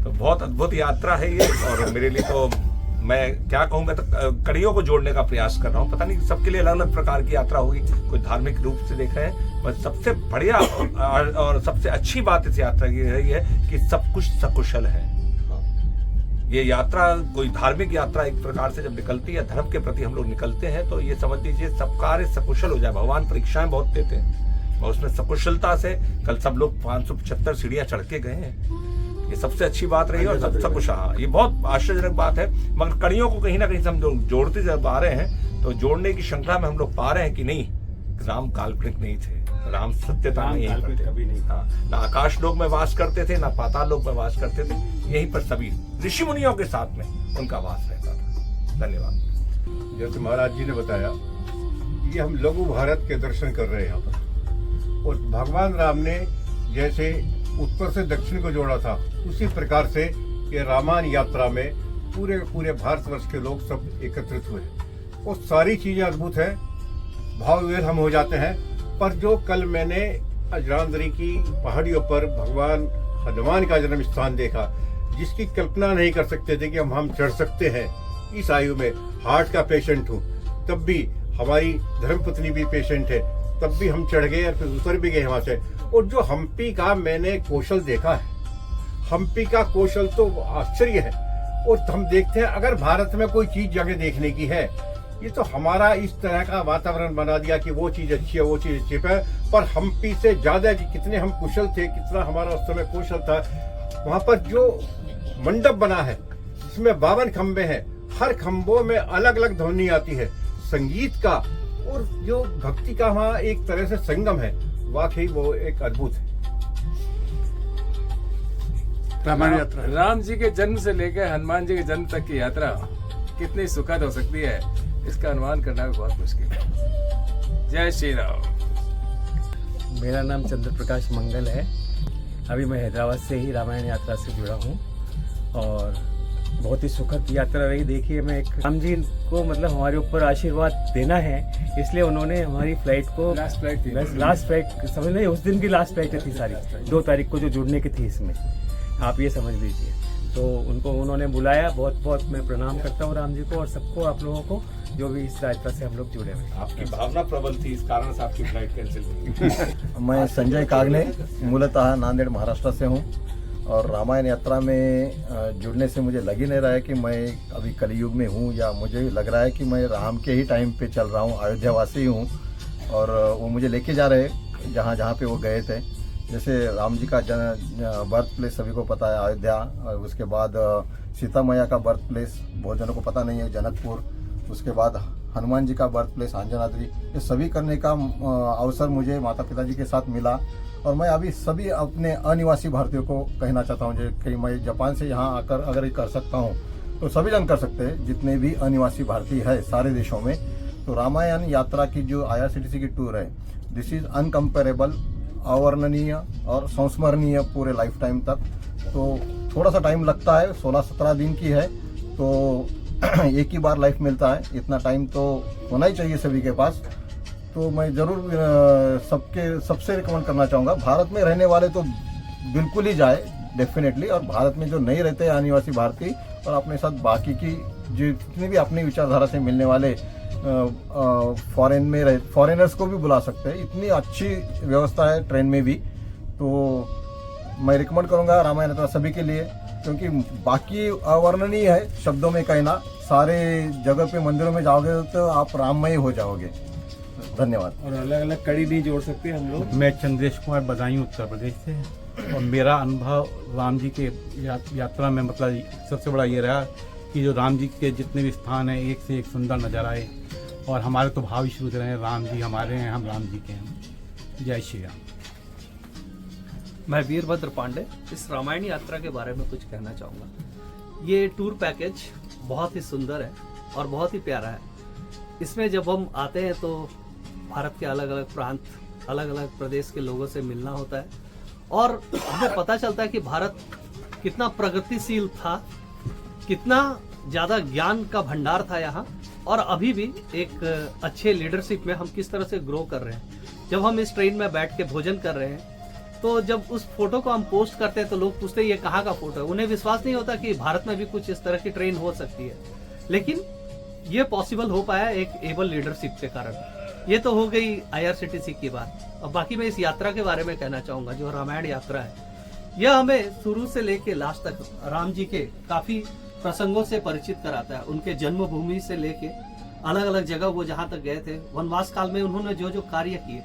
तो बहुत अद्भुत यात्रा है ये, और मेरे लिए तो मैं क्या कहूँ, मैं तो कड़ियों को जोड़ने का प्रयास कर रहा हूँ। पता नहीं सबके लिए अलग अलग प्रकार की यात्रा होगी, कोई धार्मिक रूप से देख रहे हैं, पर सबसे बढ़िया और सबसे अच्छी बात इस यात्रा की रही है कि सब कुछ सकुशल है। ये यात्रा कोई धार्मिक यात्रा एक प्रकार से जब निकलती है, धर्म के प्रति हम लोग निकलते हैं, तो ये समझ लीजिए सब कार्य सकुशल हो जाए। भगवान परीक्षाएं बहुत देते हैं और उसमें सकुशलता से कल सब लोग 575 सीढ़ियां चढ़ के गए हैं। ये सबसे अच्छी बात रही है और सब कुछ। हाँ, ये बहुत आश्चर्यजनक बात है। मगर कड़ियों को कहीं ना कहीं हम जोड़ते जब आ रहे हैं, तो जोड़ने की श्रृंखला में हम लोग पा रहे हैं कि नहीं, राम काल्पनिक नहीं थे, राम सत्यता में यहीं पर कभी नहीं था। ना आकाश लोक में वास करते थे, ना पाताल लोक में वास करते थे, यहीं पर सभी ऋषि मुनियों के साथ में उनका वास रहता था। धन्यवाद। जैसे महाराज जी ने बताया, ये हम लघु भारत के दर्शन कर रहे हैं यहाँ पर, और भगवान राम ने जैसे उत्तर से दक्षिण को जोड़ा था, उसी प्रकार से ये रामायण यात्रा में पूरे भारतवर्ष के लोग सब एकत्रित हुए। और सारी चीजें अद्भुत है, भाव विभेद हम हो जाते हैं, पर जो कल मैंने अजरांदरी की पहाड़ियों पर भगवान हनुमान का जन्म स्थान देखा, जिसकी कल्पना नहीं कर सकते थे कि हम चढ़ सकते हैं। इस आयु में हार्ट का पेशेंट हूँ, तब भी हमारी धर्मपत्नी भी पेशेंट है, तब भी हम चढ़ गए और फिर उतर भी गए वहां से। और जो हम्पी का मैंने कौशल देखा है, हम्पी का कौशल तो आश्चर्य है। और हम देखते हैं, अगर भारत में कोई चीज जगह देखने की है, ये तो हमारा इस तरह का वातावरण बना दिया कि वो चीज अच्छी है, वो चीज अच्छी है। पर हम्पी से ज्यादा कितने हम कुशल थे, कितना हमारा उस समय कौशल था। वहां पर जो मंडप बना है, जिसमें 52 खंबे हैं, हर खंभों में अलग अलग ध्वनि आती है संगीत का, और जो भक्ति का वहाँ एक तरह से संगम है, वाकई वो एक अद्भुत है। रामायण यात्रा, राम जी के जन्म से लेकर हनुमान जी के जन्म तक की यात्रा कितनी सुखद हो सकती है, इसका अनुमान करना भी बहुत मुश्किल है। जय श्री राम। मेरा नाम चंद्र प्रकाश मंगल है। अभी मैं हैदराबाद से ही रामायण यात्रा से जुड़ा हूँ, और बहुत ही सुखद यात्रा रही। देखिए, मैं एक राम जी को मतलब हमारे ऊपर आशीर्वाद देना है, इसलिए उन्होंने हमारी फ्लाइट को लास्ट फ्लाइट समझ नहीं, उस दिन की लास्ट फ्लाइट थी सारी, 2 तारीख को जो जुड़ने की थी इसमें, आप ये समझ लीजिए। तो उन्होंने बुलाया, बहुत बहुत मैं प्रणाम करता हूँ राम जी को और सबको, आप लोगों को जो भी इस यात्रा से हम लोग जुड़े हुए। आपकी भावना प्रबल थी, इस कारण से आपकी फ्लाइट कैंसिल हुई। मैं संजय कागने, मूलतः नांदेड़ महाराष्ट्र से हूँ, और रामायण यात्रा में जुड़ने से मुझे लग ही नहीं रहा है कि मैं अभी कलयुग में हूँ, या मुझे लग रहा है कि मैं राम के ही टाइम पे चल रहा हूँ, अयोध्यावासी हूँ। और वो मुझे लेके जा रहे हैं जहाँ पे वो गए थे। जैसे राम जी का बर्थ प्लेस सभी को पता है अयोध्या, और उसके बाद सीता मैया का बर्थ प्लेस बहुत जनों को पता नहीं है, जनकपुर। उसके बाद हनुमान जी का बर्थ प्लेस अंजनाद्री। ये सभी करने का अवसर मुझे माता पिता जी के साथ मिला, और मैं अभी सभी अपने अनिवासी भारतीयों को कहना चाहता हूँ कि मैं जापान से यहाँ आकर अगर ये कर सकता हूँ, तो सभी जन कर सकते हैं, जितने भी अनिवासी भारतीय है सारे देशों में। तो रामायण यात्रा की जो IRCTC की टूर है, दिस इज अनकम्पेरेबल, अवर्णनीय और संस्मरणीय पूरे लाइफ टाइम तक। तो थोड़ा सा टाइम लगता है, 16-17 दिन की है, तो एक ही बार लाइफ मिलता है, इतना टाइम तो होना ही चाहिए सभी के पास। तो मैं ज़रूर सबसे रिकमेंड करना चाहूँगा, भारत में रहने वाले तो बिल्कुल ही जाए डेफिनेटली, और भारत में जो नहीं रहते अनिवासी भारतीय और अपने साथ बाकी की जितनी भी अपनी विचारधारा से मिलने वाले फॉरेनर्स को भी बुला सकते हैं। इतनी अच्छी व्यवस्था है ट्रेन में भी। तो मैं रिकमेंड करूँगा रामायण यात्रा सभी के लिए, क्योंकि बाकी अवर्णनीय है शब्दों में कहना। सारे जगह पे मंदिरों में जाओगे तो आप राममय हो जाओगे। धन्यवाद। और अलग अलग कड़ी नहीं जोड़ सकते हम लोग। मैं चंद्रेश कुमार बदायूं उत्तर प्रदेश से, और मेरा अनुभव राम जी के यात्रा में मतलब सबसे बड़ा ये रहा कि जो राम जी के जितने भी स्थान हैं, एक से एक सुंदर नजर आए, और हमारे तो भाव ही शुरू रहे, राम जी हमारे हैं, हम राम जी के हैं। जय श्री राम। मैं वीरभद्र पांडे इस रामायण यात्रा के बारे में कुछ कहना चाहूँगा। ये टूर पैकेज बहुत ही सुंदर है और बहुत ही प्यारा है। इसमें जब हम आते हैं तो भारत के अलग अलग प्रांत, अलग अलग प्रदेश के लोगों से मिलना होता है, और हमें पता चलता है कि भारत कितना प्रगतिशील था, कितना ज़्यादा ज्ञान का भंडार था यहाँ, और अभी भी एक अच्छे लीडरशिप में हम किस तरह से ग्रो कर रहे हैं। जब हम इस ट्रेन में बैठ के भोजन कर रहे हैं तो जब उस फोटो को हम पोस्ट करते हैं तो लोग पूछते हैं ये कहाँ का फोटो है। उन्हें विश्वास नहीं होता कि भारत में भी कुछ इस तरह की ट्रेन हो सकती है, लेकिन ये पॉसिबल हो पाया एक एबल लीडरशिप के कारण। ये तो हो गई IRCTC की बात। अब बाकी मैं इस यात्रा के बारे में कहना चाहूंगा, जो रामायण यात्रा है, यह हमें शुरू से लेके लास्ट तक राम जी के काफी प्रसंगों से परिचित कराता है। उनके जन्मभूमि से लेके अलग अलग जगह वो जहां तक गए थे, वनवास काल में उन्होंने जो जो कार्य किए,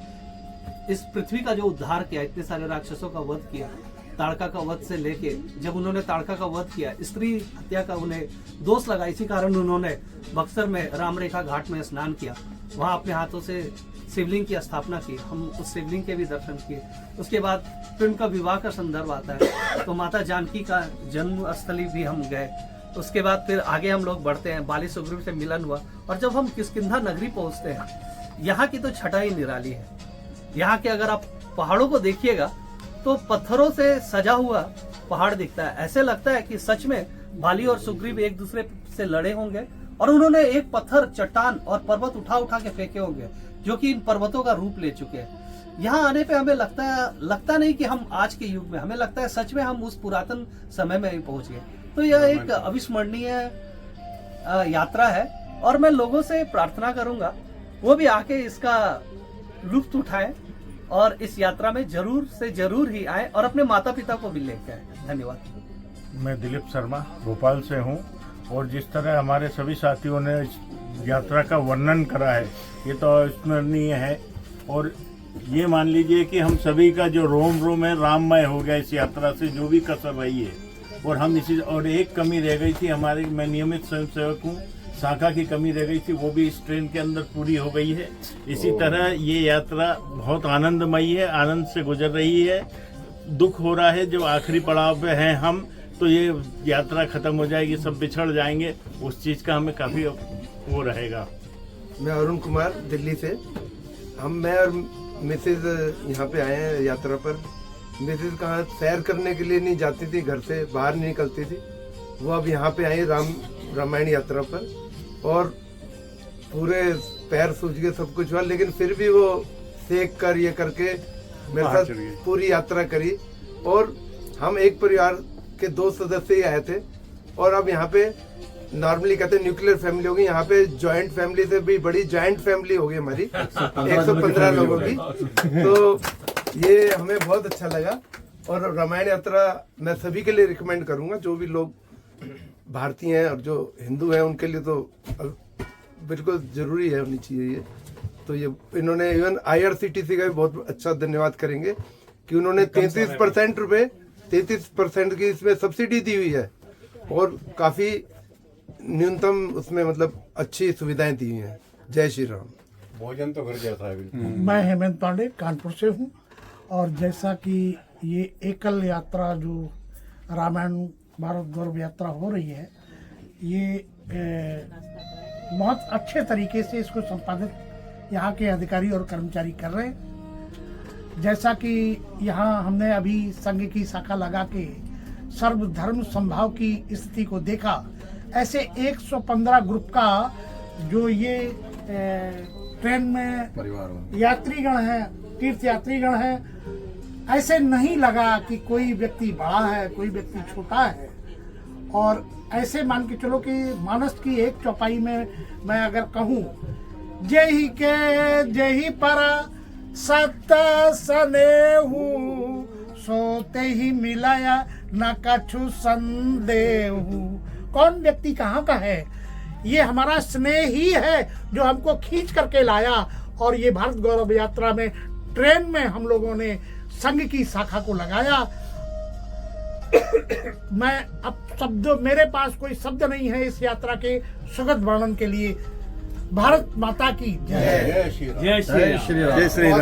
इस पृथ्वी का जो उद्धार किया, इतने सारे राक्षसों का वध किया, ताड़का का वध से लेके जब उन्होंने ताड़का का वध किया, स्त्री हत्या का उन्हें दोष लगा, इसी कारण उन्होंने बक्सर में राम रेखा घाट में स्नान किया, वहां अपने हाथों से शिवलिंग की स्थापना की, हम उस शिवलिंग के भी दर्शन किए। उसके बाद फिर उनका विवाह का संदर्भ आता है, तो माता जानकी का जन्म स्थली भी हम गए। उसके बाद फिर आगे हम लोग बढ़ते हैं, बाली सुग्रीव से मिलन हुआ, और जब हम किष्किंधा नगरी पहुंचते हैं, यहाँ की तो छटा ही निराली है। यहाँ के अगर आप पहाड़ों को देखिएगा तो पत्थरों से सजा हुआ पहाड़ दिखता है, ऐसे लगता है कि सच में बाली और सुग्रीव एक दूसरे से लड़े होंगे और उन्होंने एक पत्थर, चट्टान और पर्वत उठा उठा के फेंके होंगे, जो कि इन पर्वतों का रूप ले चुके हैं। यहाँ आने पे हमें लगता नहीं कि हम आज के युग में, हमें लगता है सच में हम उस पुरातन समय में ही पहुंच गए। तो यह एक अविस्मरणीय यात्रा है, और मैं लोगों से प्रार्थना करूंगा वो भी आके इसका लुत्फ उठाएं और इस यात्रा में जरूर से जरूर ही आए और अपने माता पिता को भी लेकर आए। धन्यवाद। मैं दिलीप शर्मा भोपाल से हूँ, और जिस तरह हमारे सभी साथियों ने इस यात्रा का वर्णन करा है, ये तो अविस्मरणीय है। और ये मान लीजिए कि हम सभी का जो रोम रोम है राममय हो गया इस यात्रा से, जो भी कसर रही है। और हम इसी, और एक कमी रह गई थी हमारी, मैं नियमित स्वयंसेवक हूँ, शाखा की कमी रह गई थी, वो भी इस ट्रेन के अंदर पूरी हो गई है। इसी तरह ये यात्रा बहुत आनंदमयी है, आनंद से गुजर रही है। दुख हो रहा है जो आखिरी पड़ाव पे हैं हम, तो ये यात्रा खत्म हो जाएगी, सब बिछड़ जाएंगे, उस चीज़ का हमें काफ़ी वो रहेगा। मैं अरुण कुमार दिल्ली से। मैं और मिसेज यहाँ पे आए हैं यात्रा पर। मिसेज कहाँ सैर करने के लिए नहीं जाती थी, घर से बाहर नहीं निकलती थी, वो अब यहाँ पे आई रामायण यात्रा पर, और पूरे पैर सूज गए, सब कुछ हुआ, लेकिन फिर भी वो सेक कर ये करके मेरे साथ पूरी यात्रा करी। और हम एक परिवार के 2 सदस्य ही आए थे, और अब यहाँ पे नॉर्मली कहते हैं न्यूक्लियर फैमिली होगी, यहाँ पे जॉइंट फैमिली से भी बड़ी जॉइंट फैमिली होगी हमारी 115 लोगों की। तो ये हमें बहुत अच्छा लगा, और रामायण यात्रा मैं सभी के लिए रिकमेंड करूंगा, जो भी लोग भारतीय हैं और जो हिंदू हैं उनके लिए तो बिल्कुल जरूरी है, होनी चाहिए ये। तो ये इन्होंने इवन IRCTC का भी बहुत अच्छा धन्यवाद करेंगे कि उन्होंने 33% की इसमें सब्सिडी दी हुई है, और काफी न्यूनतम उसमें मतलब अच्छी सुविधाएं दी हुई हैं। जय श्री राम। भोजन तो घर जैसा है बिल्कुल। मैं हेमंत पांडे कानपुर से हूँ, और जैसा कि ये एकल यात्रा जो रामायण भारत गौरव यात्रा हो रही है, ये बहुत अच्छे तरीके से इसको संपादित यहाँ के अधिकारी और कर्मचारी कर रहे हैं। जैसा कि यहाँ हमने अभी संघ की शाखा लगा के सर्वधर्म समभाव की स्थिति को देखा, ऐसे 115 ग्रुप का जो ये ट्रेन में यात्रीगण हैं, तीर्थ यात्रीगण हैं, ऐसे नहीं लगा कि कोई व्यक्ति बड़ा है, कोई व्यक्ति छोटा है। और ऐसे मान के चलो कि मानस की एक चौपाई में मैं अगर कहूँ, जय ही के जय ही पर सत सनेहू, सोते ही मिलाया न कछु संदेहू। कौन व्यक्ति कहाँ का है, ये हमारा स्नेह ही है जो हमको खींच करके लाया। और ये भारत गौरव यात्रा में ट्रेन में हम लोगों ने संघ की शाखा को लगाया। मैं अब मेरे पास कोई शब्द नहीं है इस यात्रा के सुखद वर्णन के लिए। भारत माता की जय। जय श्री राम। जय श्री राम।